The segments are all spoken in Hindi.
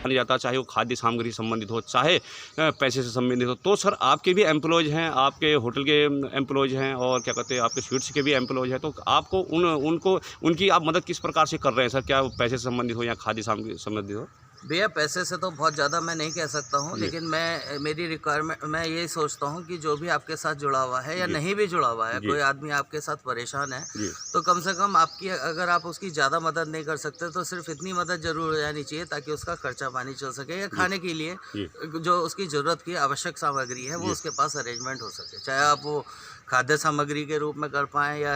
माना जाता है, चाहे वो खाद्य सामग्री संबंधित हो, चाहे पैसे से संबंधित हो। तो सर आपके भी एम्प्लॉयज़ हैं, आपके होटल के एम्प्लॉयज़ हैं और क्या कहते हैं आपके स्वीट्स के भी एम्प्लॉयज़ हैं, तो आपको उनको उनकी आप मदद किस प्रकार से कर रहे हैं सर? क्या वो पैसे से संबंधित हो या खाद्य सामग्री से संबंधित हो? भैया पैसे से तो बहुत ज़्यादा मैं नहीं कह सकता हूँ, जी, लेकिन मेरी रिक्वायरमेंट मैं यही सोचता हूँ कि जो भी आपके साथ जुड़ा हुआ है या जी, नहीं भी जुड़ा हुआ है, जी, कोई आदमी आपके साथ परेशान है, जी, तो कम से कम आपकी अगर आप उसकी ज़्यादा मदद नहीं कर सकते तो सिर्फ इतनी मदद ज़रूर हो जानी चाहिए ताकि उसका खर्चा पानी चल सके या जी, खाने के लिए जी, जो उसकी ज़रूरत की आवश्यक सामग्री है वो जी, उसके पास अरेंजमेंट हो सके। चाहे आप वो खाद्य सामग्री के रूप में कर पाएँ या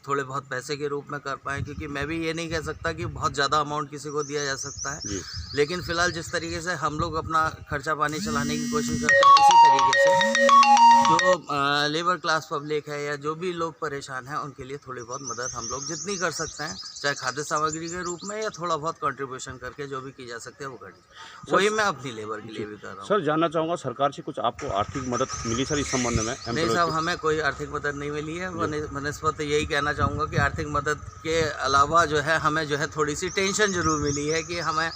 थोड़े बहुत पैसे के रूप में कर पाएँ, क्योंकि मैं भी ये नहीं कह सकता कि बहुत ज़्यादा अमाउंट किसी को दिया जा सकता है। जी, लेकिन फ़िलहाल जिस तरीके से हम लोग अपना खर्चा पानी चलाने की कोशिश करते हैं, उसी तरीके से जो लेबर क्लास पब्लिक है या जो भी लोग परेशान हैं उनके लिए थोड़ी बहुत मदद हम लोग जितनी कर सकते हैं, चाहे खाद्य सामग्री के रूप में या थोड़ा बहुत कंट्रीब्यूशन करके जो भी की जा सकती है वो कर दीजिए। वही मैं अपनी लेबर के जी। लिए भी कर रहा हूँ। सर जानना चाहूँगा सरकार से कुछ आपको आर्थिक मदद मिली सर इस संबंध में नहीं एम्प्लॉयज़ साहब, की? हमें कोई आर्थिक मदद नहीं मिली है। जी, बनस्पत यही कहना चाहूँगा कि आर्थिक मदद के अलावा जो है हमें जो है थोड़ी-सी टेंशन ज़रूर मिली है कि हमें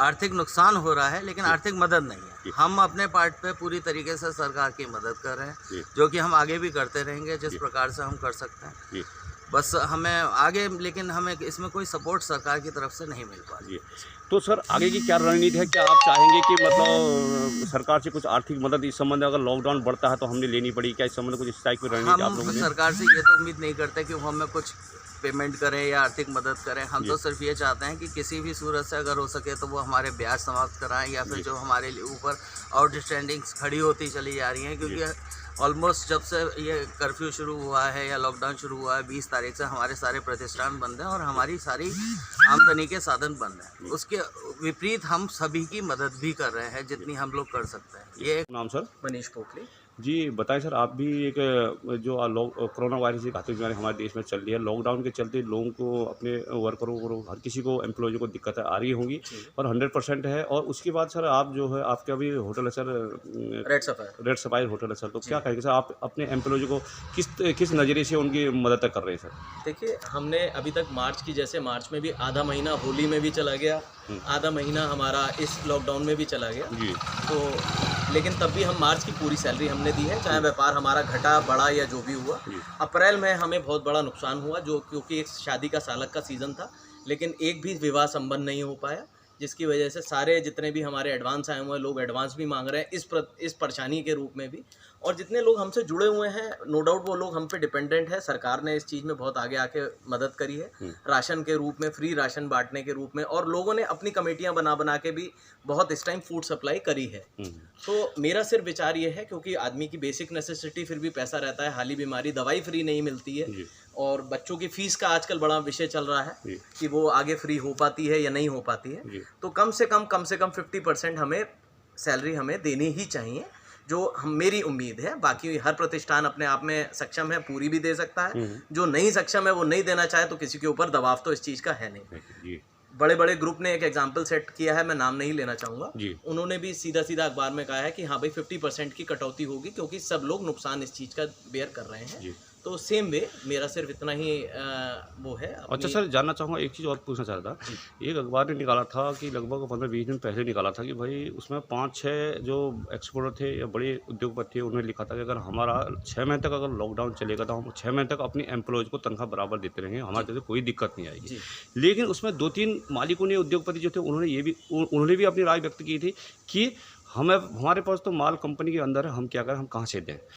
आर्थिक नुकसान हो रहा है, लेकिन जी, आर्थिक मदद नहीं जी, है। हम अपने पार्ट पे पूरी तरीके से सरकार की मदद कर रहे हैं, जी, जो कि हम आगे भी करते रहेंगे जिस जी, प्रकार से हम कर सकते हैं। जी, बस हमें आगे लेकिन हमें इसमें कोई सपोर्ट सरकार की तरफ से नहीं मिल पा रही जी। है। तो सर आगे की क्या रणनीति है? क्या आप चाहेंगे कि मतलब सरकार से कुछ आर्थिक मदद इस संबंध में अगर लॉकडाउन बढ़ता है तो हमने लेनी पड़ी? क्या इस संबंध में कुछ इस टाइप की रणनीति आप हम लोगों ने? सरकार से ये तो उम्मीद नहीं करते कि वो हमें कुछ पेमेंट करें या आर्थिक मदद करें। हम जी, तो सिर्फ ये चाहते हैं कि किसी भी सूरत से अगर हो सके तो वो हमारे ब्याज समाप्त कराएँ या फिर जी, जो हमारे लिए ऊपर आउटस्टैंडिंग्स खड़ी होती चली जा रही हैं, जी, क्योंकि ऑलमोस्ट जब से ये कर्फ्यू शुरू हुआ है या लॉकडाउन शुरू हुआ है 20 तारीख से हमारे सारे प्रतिष्ठान बंद हैं और हमारी सारी आमदनी के साधन बंद हैं। उसके विपरीत हम सभी की मदद भी कर रहे हैं जितनी हम लोग कर सकते हैं। ये नाम सर? मनीष पोखले। जी, बताएँ सर आप भी एक जो कोरोना वायरस की घातक बीमारी हमारे देश में चल रही है, लॉकडाउन के चलते लोगों को अपने वर्करों को हर किसी को एम्प्लॉइज़ को दिक्कतें आ रही होंगी जी। और 100% है और उसके बाद सर आप जो है आपका भी होटल है sir red sapphire. Red sapphire hotel है सर, तो क्या जी। कहेंगे सर आप अपने एम्प्लॉइज़ को किस नज़रिए से उनकी मदद कर रहे हैं सर? देखिए, हमने अभी तक जैसे मार्च में भी आधा महीना होली में भी चला गया, हुँ। आधा महीना हमारा इस लॉकडाउन में भी चला गया। जी, तो लेकिन तब भी हम मार्च की पूरी सैलरी हमने दी है, चाहे व्यापार हमारा घटा, बढ़ा या जो भी हुआ। जी, अप्रैल में हमें बहुत बड़ा नुकसान हुआ जो क्योंकि एक शादी का सालक का सीज़न था, लेकिन एक भी विवाह संपन्न नहीं हो पाया, जिसकी वजह से सारे जितने भी हमारे एडवांस आए हुए हैं, लोग एडवांस भी माँग रहे हैं इस परेशानी के रूप में भी। और जितने लोग हमसे जुड़े हुए हैं, नो डाउट वो लोग हम पे डिपेंडेंट है। सरकार ने इस चीज़ में बहुत आगे आके मदद करी है, हुँ, राशन के रूप में, फ्री राशन बाँटने के रूप में, और लोगों ने अपनी कमेटियाँ बना के भी बहुत इस टाइम फूड सप्लाई करी है। हुँ, तो मेरा सिर्फ विचार ये है, क्योंकि आदमी की बेसिक नेसेसिटी फिर भी पैसा रहता है, हाली बीमारी दवाई फ्री नहीं मिलती है, जी, और बच्चों की फ़ीस का आजकल बड़ा विषय चल रहा है जी, कि वो आगे फ्री हो पाती है या नहीं हो पाती है। जी, तो कम से कम 50% हमें सैलरी हमें देनी ही चाहिए, जो मेरी उम्मीद है। बाकी हर प्रतिष्ठान अपने आप में सक्षम है, पूरी भी दे सकता है। हुँ, जो नहीं सक्षम है वो नहीं देना चाहे तो किसी के ऊपर दबाव तो इस चीज़ का है नहीं। जी, बड़े-बड़े ग्रुप ने एक एग्जाम्पल सेट किया है, मैं नाम नहीं लेना चाहूँगा। जी, उन्होंने भी सीधा-सीधा अखबार में कहा है कि हाँ भाई 50% की कटौती होगी, क्योंकि सब लोग नुकसान इस चीज़ का बेयर कर रहे हैं। जी। तो सेम वे मेरा सिर्फ इतना ही वो है अच्छा अपनी। सर जानना चाहूँगा एक चीज़ और पूछना चाह रहा था। जी, एक अखबार ने निकाला था कि लगभग 15-20 दिन पहले निकाला था कि भाई उसमें 5-6 जो एक्सपोर्टर थे या बड़े उद्योगपति थे उन्होंने लिखा था कि अगर हमारा 6 महीने तक अगर लॉकडाउन चलेगा तो हम 6 महीने तक अपने एम्प्लॉयज़ को तनख्वाह बराबर देते रहेंगे, हमारे तरफ से कोई दिक्कत नहीं आएगी। जी। लेकिन उसमें 2-3 मालिकों ने उद्योगपति जो थे उन्होंने भी अपनी राय व्यक्त की थी कि हमें हमारे पास तो माल कंपनी के अंदर है, हम क्या करें, हम कहाँ से दें?